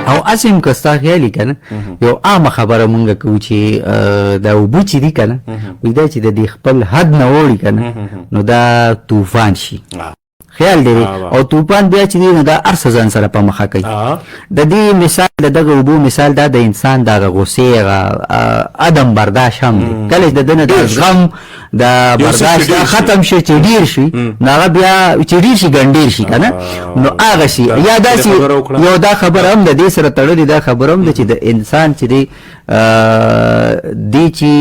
او اسیم که ستا خیالي که نه یو عامه خبره مونږ کوو چې دا اوبه چې دي که نه وایي دا چې د دې خپل حد نه اوړي که نه نو دا طوفان شي خیال دی او طوفان بیا چې دی نو دا هر څه ځان سره په مخه کوي د دې مثال د دغه اوبو مثال دا د انسان دغه غوسې عدم برداشت هم دی کله چې د ده نه د زغم د برداشت ختم شي چې ډېر شي نو هغه بیا چې ډېر شي ګنډېر شي که نه نو هغه شي یا داسې یو دا خبره هم د دې سره تړلې دا خبره هم ده چې د انسان چې دی دی چې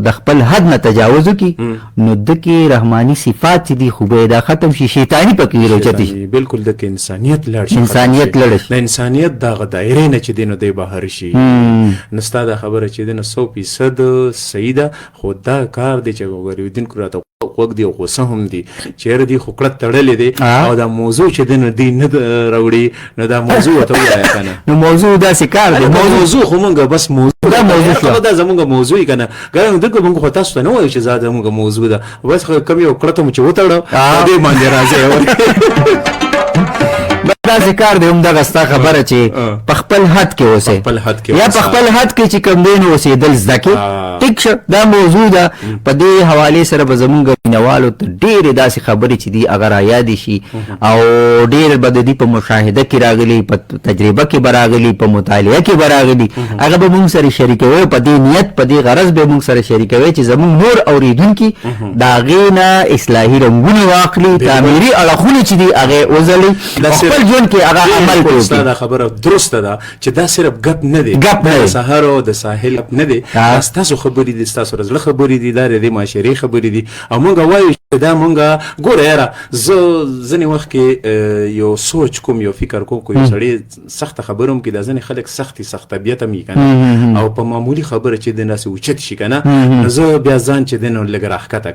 د خپل حد نه تجاوز وکړي نو ده کې رحماني صفات چې دي خو به دا ختم شي شیطاني پکې راوچتې شي بالکل د انسانیت لړ شي انسانیت لړ شي د انسانیت دغه دایرې نه چې دی نو دی بهر شي نو ستا دا خبره چې دی نو 100% صحیح ده خو دا کار دی چې غوریدونکو راته خوږ دی او غوسه هم دی چېرې دی خو کړه تړلې دی او دا موضوع چې دی نو دی نه راوړي نو دا موضوع ورته ووایه که نه نو موضوع داسې کار دی موضوع خو مونږ بس موضوع دا زمونږ موضوع یې که نه ګرانو دلته مونږ خو تاسو ته نه وایو چې دا زمونږ موضوع ده بس کم یو کړه ته مو چې وتړه دې باندې راځئ داسې کار دی همدغه ستا خبره چې په خپل حد کې اوسې یا په خپل حد کې چې کوم دی نو اوسېدل زده کړې ټیک شه دا موضوع ده په دې حوالې سره به زمونږ مینوالو ته ډېرې داسې خبرې چې دي هغه رایادې شي او ډېر به د دې په مشاهده کې راغلي په تجربه کې به راغلي په مطالعه کې به راغلي هغه به مونږ سره شریکوي په دې نیت په دې غرض به مونږ سره شریکوي چې زمونږ نور اورېدونکي د هغې نه اصلاحي رنګونه واخلي تعمیري اړخونه چې دي هغې وځلي خپل ژوند کې هغه عمل کوي دا خبره درسته ده چې دا صرف ګپ نه دی د سهار او د ساحل نه دی دا ستاسو خبرې دي ستاسو زړه خبرې دي دا د معاشرې خبرې دي او مونږ وایو چې دا مونږ ګوره یاره زه ځینې وخت کې یو سوچ کوم یو فکر کوم کو یو سړی سخته خبره هم کې دا ځینې خلک سخت طبیعت هم وي که نه او په معمولي خبره چې دی داسې اوچت شي که نه نو زه بیا ځان چې دی نو لږ راښکته